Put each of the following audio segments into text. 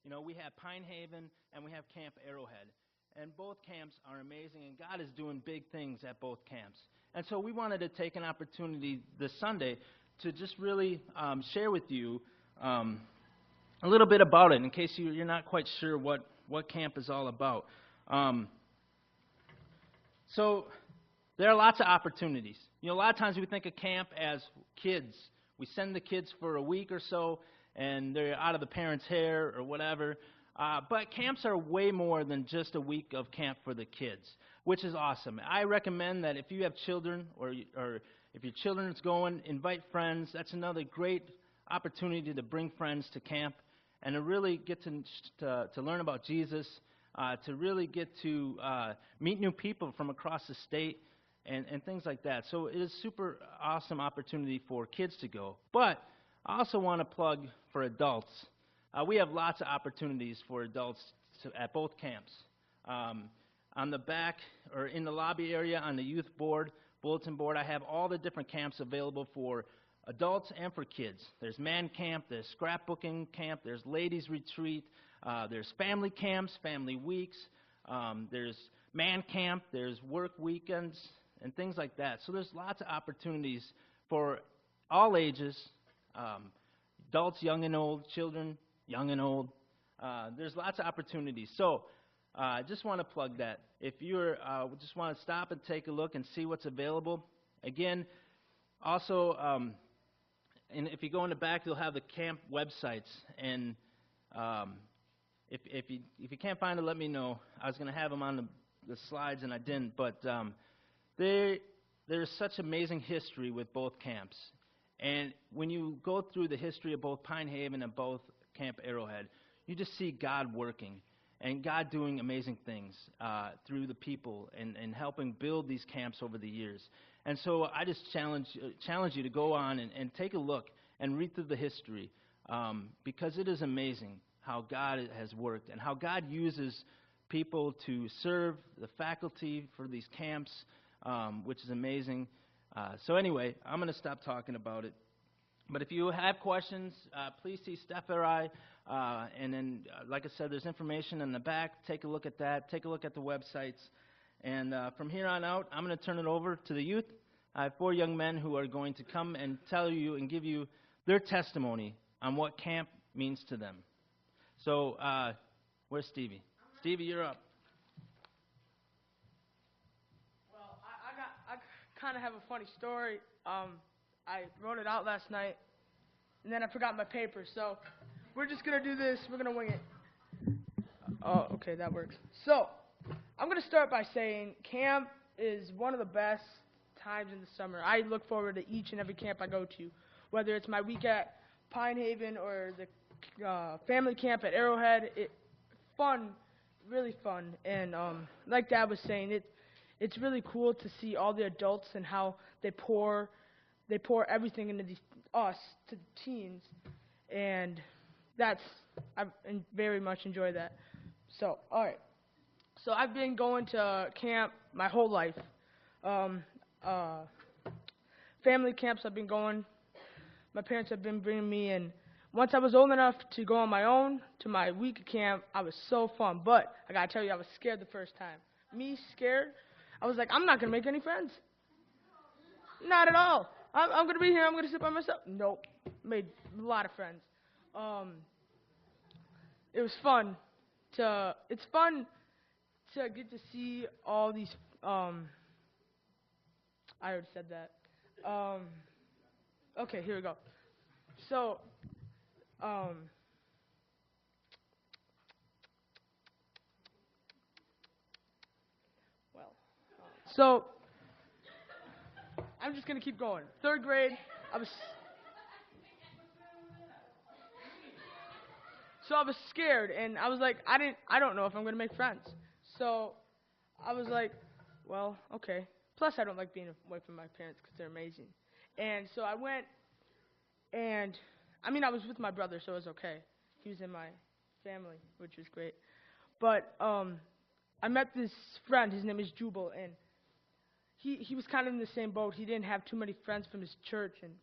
You know, we have Pinehaven and we have Camp Arrowhead. And both camps are amazing, and God is doing big things at both camps. And so we wanted to take an opportunity this Sunday to just really share with you a little bit about it, in case you're not quite sure what camp is all about. So there are lots of opportunities. You know, a lot of times we think of camp as kids. We send the kids for a week or so, and they're out of the parents' hair or whatever. But camps are way more than just a week of camp for the kids, which is awesome. I recommend that if you have children or if your children's going, invite friends. That's another great opportunity to bring friends to camp and to really get to learn about Jesus, to really get to meet new people from across the state and things like that. So it is a super awesome opportunity for kids to go. But I also want to plug for adults. We have lots of opportunities for adults at both camps. On the back, or in the lobby area, on the youth board, bulletin board, I have all the different camps available for adults and for kids. There's man camp, there's scrapbooking camp, there's ladies retreat, there's family camps, family weeks, there's man camp, there's work weekends, and things like that. So there's lots of opportunities for all ages, adults, young and old, children, young and old. There's lots of opportunities. So I just want to plug that. If you just want to stop and take a look and see what's available. Again, also, and if you go in the back, you'll have the camp websites. And if you can't find it, let me know. I was going to have them on the slides, and I didn't. But there's such amazing history with both camps. And when you go through the history of both Pinehaven and both Camp Arrowhead, you just see God working and God doing amazing things through the people and helping build these camps over the years. And so I just challenge you to go on and take a look and read through the history because it is amazing how God has worked and how God uses people to serve the faculty for these camps, which is amazing. So anyway, I'm going to stop talking about it. But if you have questions, please see Steph or I. And then, like I said, there's information in the back. Take a look at that. Take a look at the websites. And from here on out, I'm going to turn it over to the youth. I have 4 young men who are going to come and tell you and give you their testimony on what camp means to them. So where's Stevie? Stevie, you're up. Well, I kind of have a funny story. I wrote it out last night, and then I forgot my paper. So we're just going to do this. We're going to wing it. Oh, okay, that works. So I'm going to start by saying camp is one of the best times in the summer. I look forward to each and every camp I go to, whether it's my week at Pinehaven or the family camp at Arrowhead. Fun, really fun. And like Dad was saying, it's really cool to see all the adults and how they pour everything into us, to the teens, and I very much enjoy that. So, all right. So I've been going to camp my whole life. Family camps I've been going. My parents have been bringing me, and once I was old enough to go on my own to my week of camp, I was so fun. But I gotta tell you, I was scared the first time. Me scared. I was like, I'm not gonna make any friends. Not at all. I'm going to be here. I'm going to sit by myself. Nope. Made a lot of friends. It was fun. It's fun to get to see all these. I already said that. Okay, here we go. So, so. I'm just going to keep going. 3rd grade, I was scared, and I was like, I don't know if I'm going to make friends. So I was like, well, okay. Plus, I don't like being away from my parents because they're amazing. And so I went, and I was with my brother, so it was okay. He was in my family, which was great. But I met this friend. His name is Jubal, and he was kind of in the same boat. He didn't have too many friends from his church, and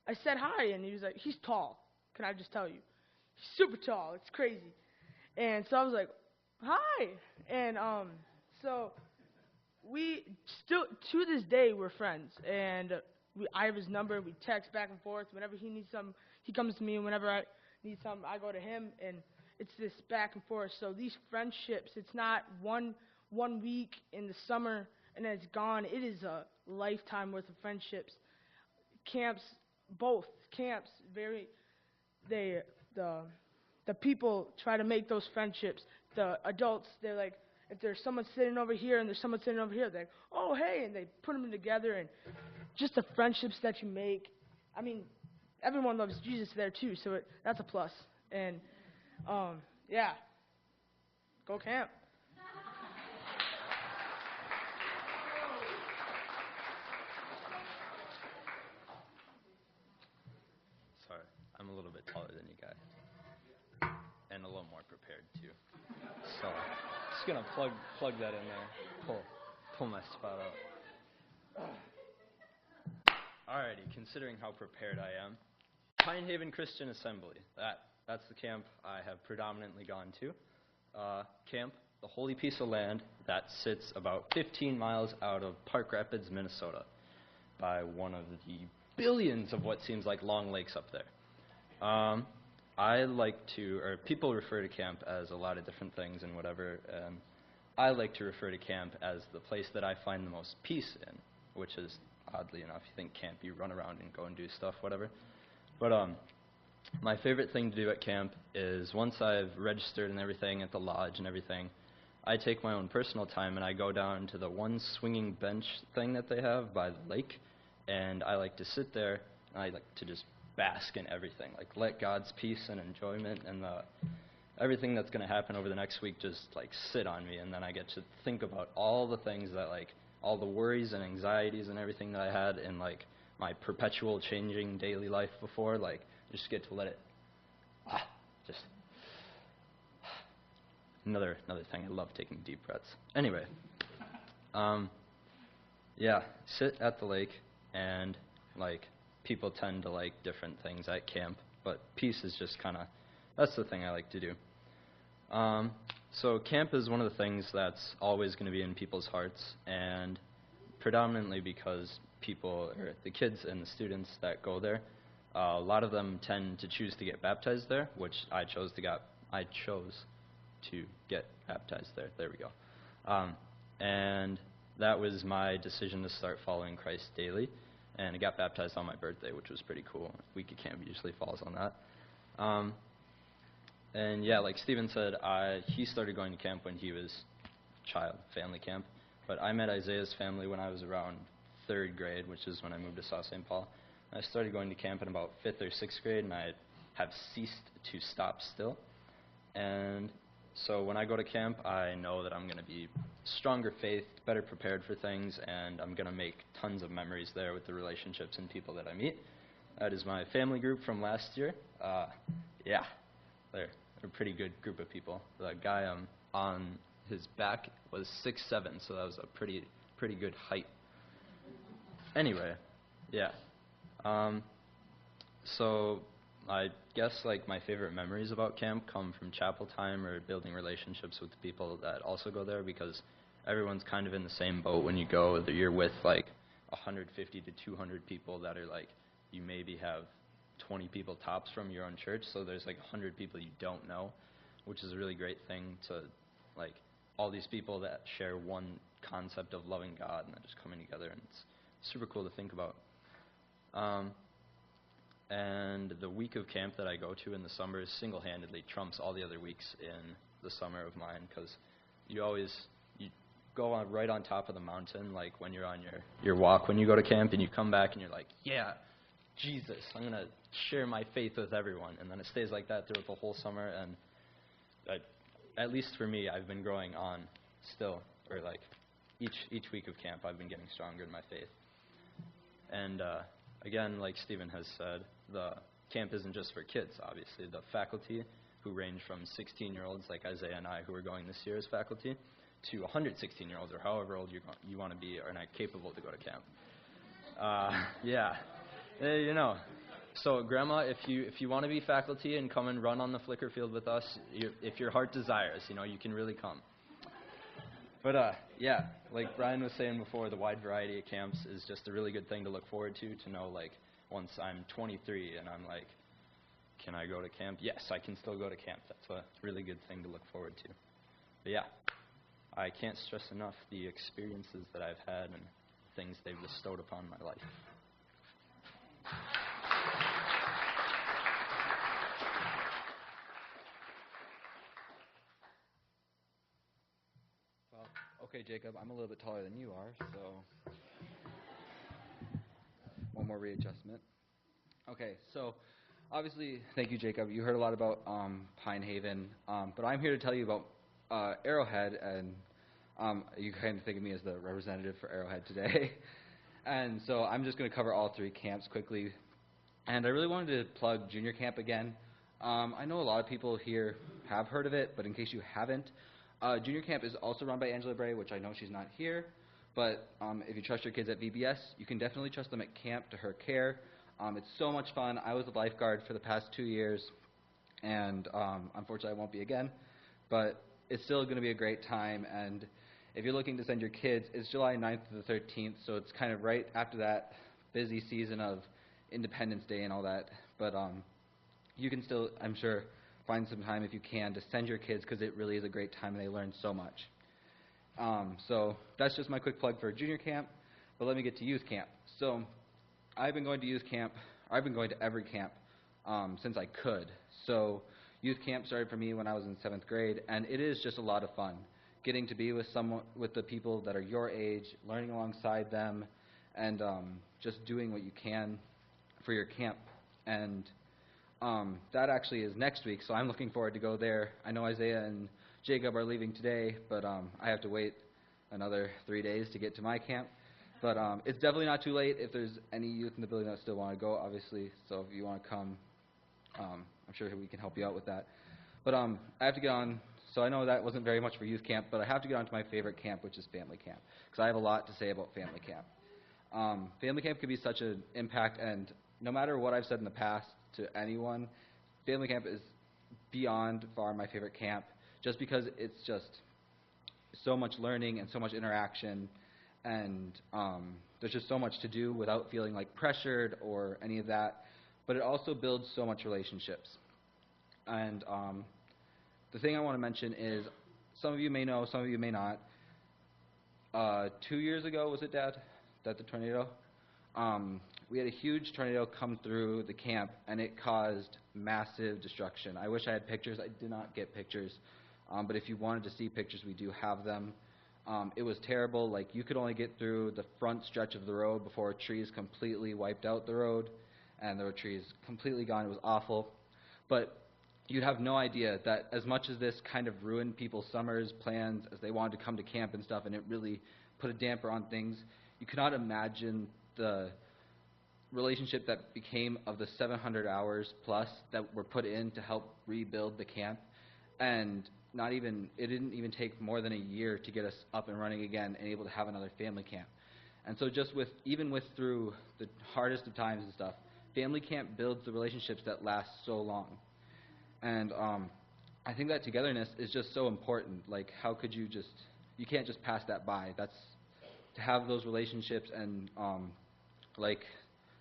I said hi, and he was like, he's tall. Can I just tell you? He's super tall. It's crazy. And so I was like, hi. And so we still, to this day, we're friends. And I have his number. We text back and forth. Whenever he needs something, he comes to me. And whenever I need something, I go to him. And it's this back and forth. So these friendships, it's not one week in the summer and then it's gone. It is a lifetime worth of friendships. Camps, both camps, the people try to make those friendships. The adults, they're like, if there's someone sitting over here and there's someone sitting over here, they're like, oh, hey, and they put them together, and just the friendships that you make. I mean, everyone loves Jesus there too, so that's a plus. And yeah, go camp. Sorry, I'm a little bit taller than you guys. And a little more prepared, too. So, just going to plug that in there. Pull my spot out. Alrighty, considering how prepared I am. Pinehaven Christian Assembly. That's the camp I have predominantly gone to. Camp, the holy piece of land that sits about 15 miles out of Park Rapids, Minnesota, by one of the billions of what seems like long lakes up there. People refer to camp as a lot of different things and whatever, and I like to refer to camp as the place that I find the most peace in, which is, oddly enough, you think camp, you run around and go and do stuff, whatever. But my favorite thing to do at camp is once I've registered and everything at the lodge and everything, I take my own personal time and I go down to the one swinging bench thing that they have by the lake, and I like to sit there and I like to just bask in everything, like let God's peace and enjoyment and everything that's going to happen over the next week just like sit on me, and then I get to think about all the things that like all the worries and anxieties and everything that I had in like my perpetual changing daily life before, like just get to let it just another thing. I love taking deep breaths. Anyway, yeah, sit at the lake, and like people tend to like different things at camp, but peace is just kind of, that's the thing I like to do. So camp is one of the things that's always going to be in people's hearts, and predominantly because people, or the kids and the students that go there, a lot of them tend to choose to get baptized there, which I chose to get baptized there. There we go. And that was my decision to start following Christ daily. And I got baptized on my birthday, which was pretty cool. Week of camp usually falls on that. And yeah, like Stephen said, he started going to camp when he was family camp. But I met Isaiah's family when I was around 3rd grade, which is when I moved to South St. Paul. I started going to camp in about 5th or 6th grade, and I have ceased to stop still. And so when I go to camp, I know that I'm going to be stronger faith, better prepared for things, and I'm going to make tons of memories there with the relationships and people that I meet. That is my family group from last year. Yeah, they're a pretty good group of people. The guy on his back was 6'7", so that was a pretty good height. Anyway, yeah. So I guess like my favorite memories about camp come from chapel time or building relationships with the people that also go there, because everyone's kind of in the same boat when you go. You're with like 150 to 200 people that are like, you maybe have 20 people tops from your own church, so there's like 100 people you don't know, which is a really great thing to like all these people that share one concept of loving God and then just coming together, and it's super cool to think about. And the week of camp that I go to in the summer single-handedly trumps all the other weeks in the summer of mine, because you go on right on top of the mountain, like when you're on your walk when you go to camp, and you come back and you're like, yeah, Jesus, I'm going to share my faith with everyone. And then it stays like that throughout the whole summer, and at least for me, I've been growing on still, or like each week of camp, I've been getting stronger in my faith. And again, like Stephen has said, the camp isn't just for kids, obviously. The faculty, who range from 16-year-olds like Isaiah and I, who are going this year as faculty, to 116-year-olds, or however old you want to be, are not capable to go to camp. Yeah, you know. So, Grandma, if you want to be faculty and come and run on the flicker field with us, if your heart desires, you can really come. But, yeah, like Brian was saying before, the wide variety of camps is just a really good thing to look forward to know, like, once I'm 23 and I'm like, can I go to camp? Yes, I can still go to camp. That's a really good thing to look forward to. But, yeah, I can't stress enough the experiences that I've had and things they've bestowed upon my life. Well, okay, Jacob, I'm a little bit taller than you are, so one more readjustment. Okay, so obviously, thank you, Jacob. You heard a lot about Pinehaven, but I'm here to tell you about Arrowhead, and you kind of think of me as the representative for Arrowhead today. And so I'm just going to cover all three camps quickly. And I really wanted to plug junior camp again. I know a lot of people here have heard of it, but in case you haven't, junior camp is also run by Angela Bray, which I know she's not here. But if you trust your kids at VBS, you can definitely trust them at camp to her care. It's so much fun. I was a lifeguard for the past 2 years, and unfortunately I won't be again. But it's still going to be a great time. And if you're looking to send your kids, it's July 9th to the 13th, so it's kind of right after that busy season of Independence Day and all that. But you can still, I'm sure, find some time if you can to send your kids, because it really is a great time and they learn so much. So that's just my quick plug for junior camp. But let me get to youth camp. So I've been going to youth camp. I've been going to every camp since I could. So youth camp started for me when I was in 7th grade, and it is just a lot of fun. Getting to be with the people that are your age, learning alongside them, and just doing what you can for your camp. And that actually is next week, so I'm looking forward to go there. I know Isaiah and Jacob are leaving today, but I have to wait another 3 days to get to my camp. But it's definitely not too late if there's any youth in the building that still want to go, obviously. So if you want to come, I'm sure we can help you out with that. But I have to get on. So I know that wasn't very much for youth camp, but I have to get on to my favorite camp, which is family camp, because I have a lot to say about family camp. Family camp can be such an impact, and no matter what I've said in the past to anyone, family camp is beyond far my favorite camp, just because it's just so much learning and so much interaction, and there's just so much to do without feeling like pressured or any of that, but it also builds so much relationships. And the thing I want to mention is, some of you may know, some of you may not. 2 years ago, was it, Dad, that the tornado? We had a huge tornado come through the camp, and it caused massive destruction. I wish I had pictures. I did not get pictures. But if you wanted to see pictures, we do have them. It was terrible. Like, you could only get through the front stretch of the road before trees completely wiped out the road, and there were trees completely gone. It was awful. But you'd have no idea that as much as this kind of ruined people's summers, plans, as they wanted to come to camp and stuff, and it really put a damper on things, you cannot imagine the relationship that became of the 700 hours plus that were put in to help rebuild the camp. And it didn't even take more than a year to get us up and running again and able to have another family camp. And so just even through the hardest of times and stuff, family camp builds the relationships that last so long. And I think that togetherness is just so important. Like, how could you can't just pass that by. That's to have those relationships, and like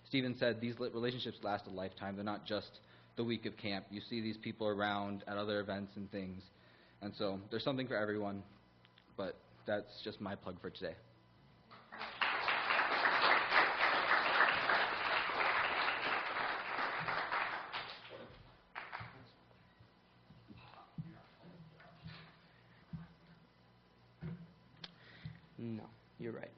Stephen said, these relationships last a lifetime. They're not just the week of camp. You see these people around at other events and things. And so there's something for everyone, but that's just my plug for today. No, you're right.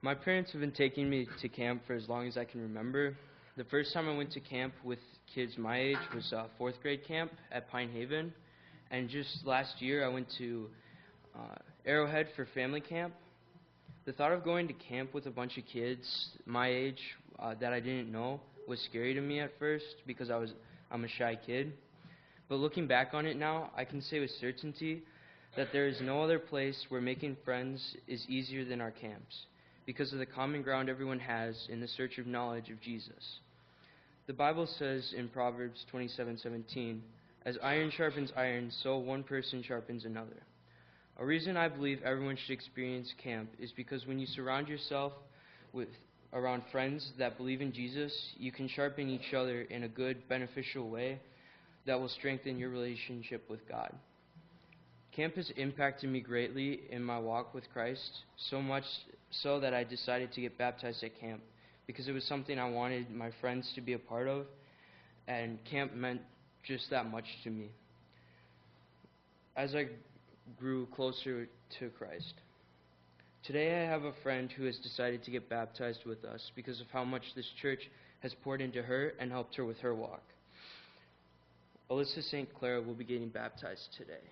My parents have been taking me to camp for as long as I can remember. The first time I went to camp with kids my age was 4th grade camp at Pinehaven. And just last year I went to Arrowhead for family camp. The thought of going to camp with a bunch of kids my age that I didn't know was scary to me at first, because I'm a shy kid. But looking back on it now, I can say with certainty that there is no other place where making friends is easier than our camps. because of the common ground everyone has in the search of knowledge of Jesus. The Bible says in Proverbs 27:17, "As iron sharpens iron, so one person sharpens another." A reason I believe everyone should experience camp is because when you surround yourself around friends that believe in Jesus, you can sharpen each other in a good, beneficial way that will strengthen your relationship with God. Camp has impacted me greatly in my walk with Christ, so much so that I decided to get baptized at camp because it was something I wanted my friends to be a part of, and camp meant just that much to me as I grew closer to Christ. Today I have a friend who has decided to get baptized with us because of how much this church has poured into her and helped her with her walk. Alyssa St. Clair will be getting baptized today.